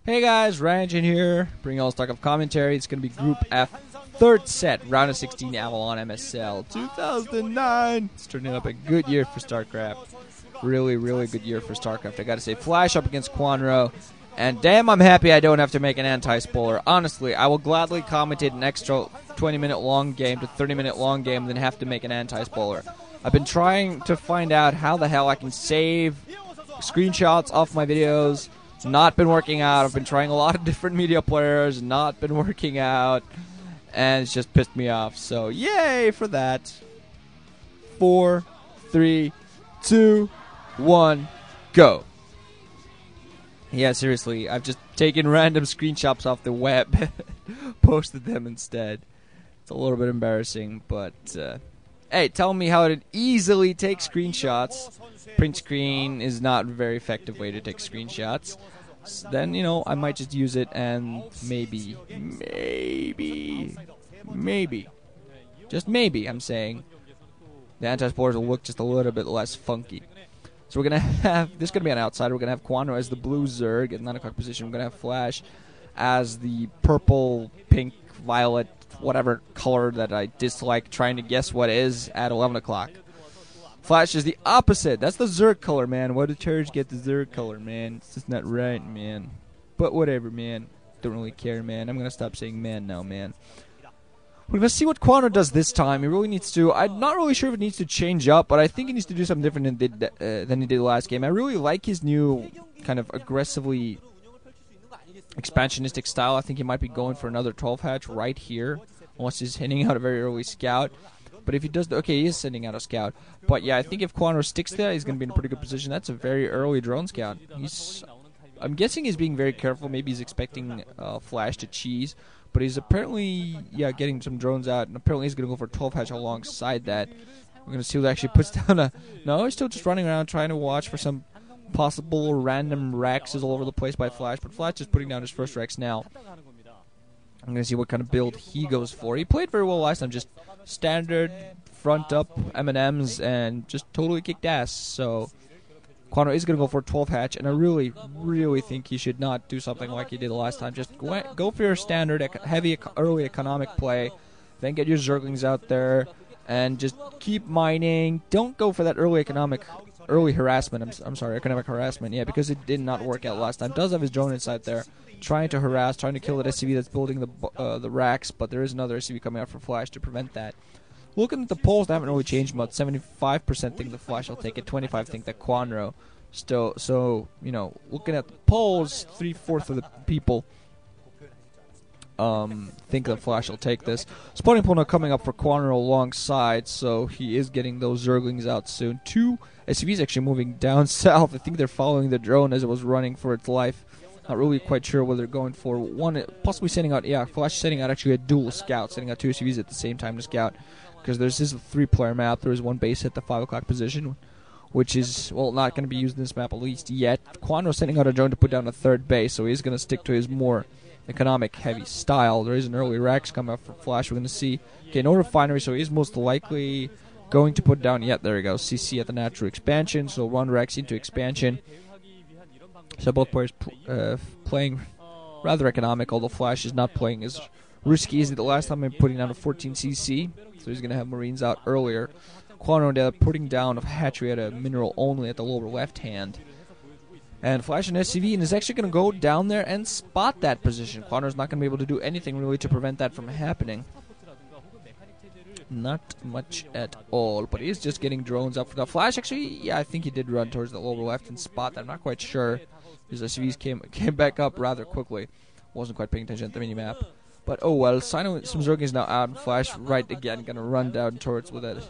Hey guys, Ranjan here, bringing all stock of commentary. It's going to be Group F, third set, round of 16, Avalon MSL, 2009. It's turning up a good year for StarCraft. Really, really good year for StarCraft. I got to say, Flash up against Kwanro, and damn, I'm happy I don't have to make an anti-spoiler. Honestly, I will gladly commentate an extra 20-minute long game to 30-minute long game than have to make an anti-spoiler. I've been trying to find out how the hell I can save screenshots off my videos. Not been working out. I've been trying a lot of different media players, not been working out, and it's just pissed me off. So, yay for that. 4, 3, 2, 1, go. Yeah, seriously, I've just taken random screenshots off the web, posted them instead. It's a little bit embarrassing, but hey, tell me how to easily take screenshots. Print screen is not a very effective way to take screenshots. So then, you know, I might just use it and maybe, just maybe, I'm saying, the anti-spoilers will look just a little bit less funky. So we're going to have, this is going to be an outsider, we're going to have Kwanro as the blue zerg at 9 o'clock position. We're going to have Flash as the purple, pink, violet, whatever color that I dislike, trying to guess what it is at 11 o'clock. Flash is the opposite. That's the zerg color, man. Why do turds get the zerg color, man? It's just not right, man. But whatever, man. Don't really care, man. I'm going to stop saying man now, man. We're going to see what Kwanro does this time. He really needs to... I'm not really sure if it needs to change up, but I think he needs to do something different than he did last game. I really like his new kind of aggressively expansionistic style. I think he might be going for another 12 hatch right here, unless he's hitting out a very early scout. But if he does, okay, he is sending out a scout. But yeah, I think if Kwanro sticks there, he's going to be in a pretty good position. That's a very early drone scout. I'm guessing he's being very careful. Maybe he's expecting Flash to cheese. But he's apparently, yeah, getting some drones out. And apparently he's going to go for 12 hatch alongside that. We're going to see who actually puts down a... No, he's still just running around trying to watch for some possible random Rexes all over the place by Flash. But Flash is putting down his first Rex now. I'm going to see what kind of build he goes for. He played very well last time, just standard, front up, M&Ms, and just totally kicked ass. So, Kwanro is going to go for a 12 hatch, and I really, really think he should not do something like he did last time. Just go for your standard, heavy, early economic play, then get your Zerglings out there, and just keep mining. Don't go for that early harassment. I'm sorry, economic harassment, yeah, because it did not work out last time. Does have his drone inside there, trying to harass, trying to kill that SCV that's building the racks, but there is another SCV coming out for Flash to prevent that. Looking at the polls, they haven't really changed much. 75% think the Flash will take it, 25% think that Kwanro still. So, you know, looking at the polls, 3/4 of the people think that Flash will take this. Spawning pool now coming up for Kwanro alongside, so he is getting those Zerglings out soon. 2 SCVs actually moving down south. I think they're following the drone as it was running for its life. Not really quite sure what they're going for. One, possibly sending out, yeah, Flash sending out actually a dual scout, sending out 2 SCVs at the same time to scout. Because this is a 3-player map. There is one base at the 5 o'clock position, which is, well, not going to be used in this map at least yet. Kwanro sending out a drone to put down a 3rd base, so he's going to stick to his more economic heavy style. There is an early Rex coming up for Flash. We're going to see, okay, no refinery, so he's most likely going to put down, yeah, there we go, CC at the natural expansion, so 1 Rex into expansion. So both players playing rather economic, although Flash is not playing as risky as the last time I'm putting down a 14 CC. So he's going to have Marines out earlier. Kwanro putting down a hatchery at a mineral only at the lower left hand. And Flash and SCV is actually going to go down there and spot that position. Kwanro's not going to be able to do anything really to prevent that from happening. Not much at all, but he's just getting drones up for the Flash. Actually, yeah, I think he did run towards the lower left and spot that. I'm not quite sure. His SCVs came back up rather quickly. Wasn't quite paying attention at the mini-map. But oh well, some Zerglings now out, and Flash right again, gonna run down towards with that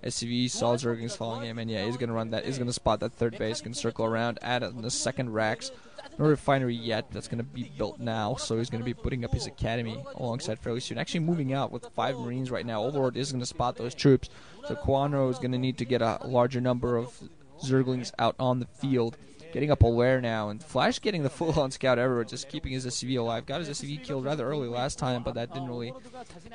SCV, saw Zerglings following him, and yeah, he's gonna run that, he's gonna spot that 3rd base, gonna circle around, add it in the 2nd racks. No refinery yet, that's gonna be built now, so he's gonna be putting up his academy alongside fairly soon. Actually moving out with 5 Marines right now. Overlord is gonna spot those troops, so Kwanro is gonna need to get a larger number of Zerglings out on the field getting up aware now, and Flash getting the full-on scout everywhere, just keeping his SCV alive. Got his SCV killed rather early last time, but that didn't really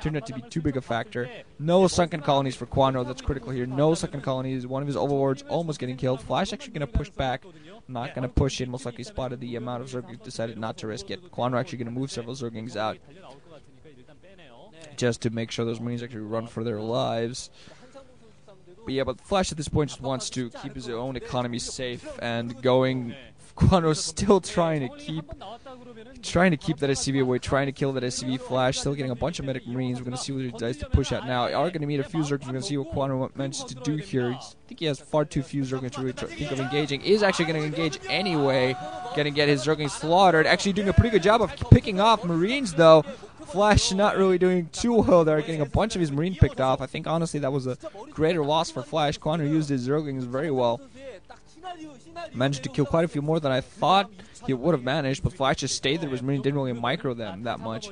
turn out to be too big a factor. No sunken colonies for Kwanro, that's critical here. No sunken colonies, one of his overlords almost getting killed. Flash actually going to push back, not going to push in, most likely spotted the amount of Zerg, decided not to risk it. Kwanro actually going to move several Zerglings out, just to make sure those Marines actually run for their lives. But yeah, but Flash at this point just wants to keep his own economy safe and going. Kwanro's still trying to keep that SCV away, trying to kill that SCV. Flash still getting a bunch of medic Marines. We're going to see what he decides to push at now. Are going to meet a few Zergs. We're going to see what Kwanro manages to do here. I think he has far too few Zerglings to really think of engaging. Is actually going to engage anyway. Going to get his Zerglings slaughtered. Actually doing a pretty good job of picking off Marines, though. Flash not really doing too well there, getting a bunch of his Marine picked off. I think, honestly, that was a greater loss for Flash. Kwanro used his Zerglings very well. Managed to kill quite a few more than I thought he would have managed, but Flash just stayed there with his Marine, didn't really micro them that much.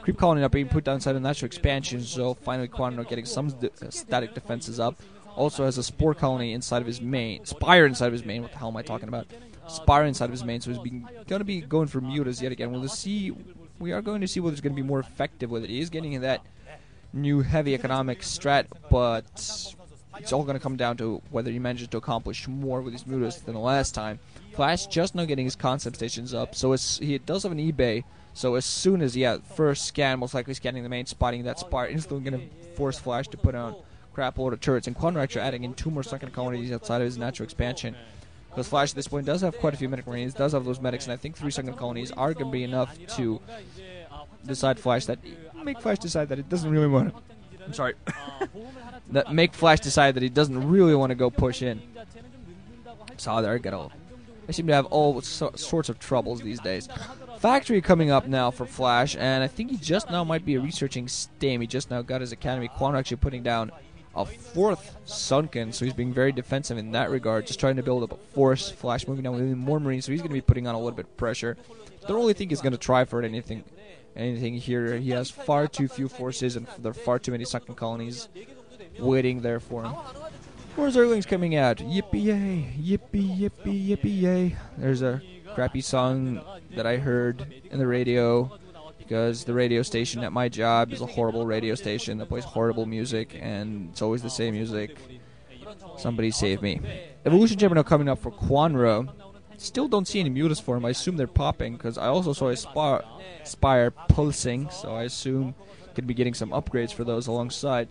Creep colony not being put down inside of natural expansion, so finally Kwanro getting some static defenses up. Also has a Spore colony inside of his main, Spire inside of his main, what the hell am I talking about? Spire inside of his main, so he's going to be going for mutas yet again. We are going to see whether it's going to be more effective with it. He is getting in that new heavy economic strat, but it's all going to come down to whether he manages to accomplish more with his mutas than the last time. Flash just now getting his concept stations up, so he does have an eBay, so as soon as, first scan, most likely scanning the main, spotting that Spire, instantly going to force Flash to put on crap load of turrets, and Kwanro actually adding in 2 more second colonies outside of his natural expansion. Because Flash at this point does have quite a few medic Marines, does have those medics, and I think 3 second colonies are going to be enough to decide Flash that make Flash decide that it doesn't really want to. I'm sorry. That make Flash decide that he doesn't really want to go push in. So there, I seem to have all sorts of troubles these days. Factory coming up now for Flash, and I think he just now might be researching Stam. He just now got his academy. Kwanro actually putting down a 4th sunken, so he's being very defensive in that regard, just trying to build up a force. Flash moving down with even more Marines, so he's going to be putting on a little bit of pressure. Don't really think he's going to try for anything here. He has far too few forces, and there are far too many sunken colonies waiting there for him. More Zerglings coming out. Yippee yay, yippee yippee yippee yay. There's a crappy song that I heard in the radio, because the radio station at my job is a horrible radio station that plays horrible music, and it's always the same music. Somebody save me. Evolution Chamber now coming up for Kwanro. Still don't see any mutas for him. I assume they're popping, because I also saw his Spire pulsing, so I assume could be getting some upgrades for those alongside.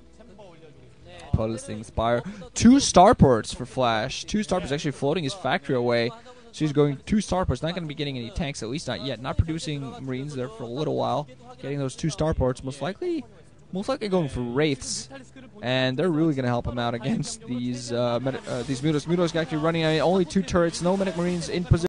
Pulsing Spire. 2 starports for Flash. 2 starports actually floating his factory away. So he's going 2 starports. Not going to be getting any tanks, at least not yet. Not producing Marines there for a little while. Getting those 2 starports. Most likely going for Wraiths. And they're really going to help him out against these mutas. Mutas actually running only 2 turrets. No medic Marines in position.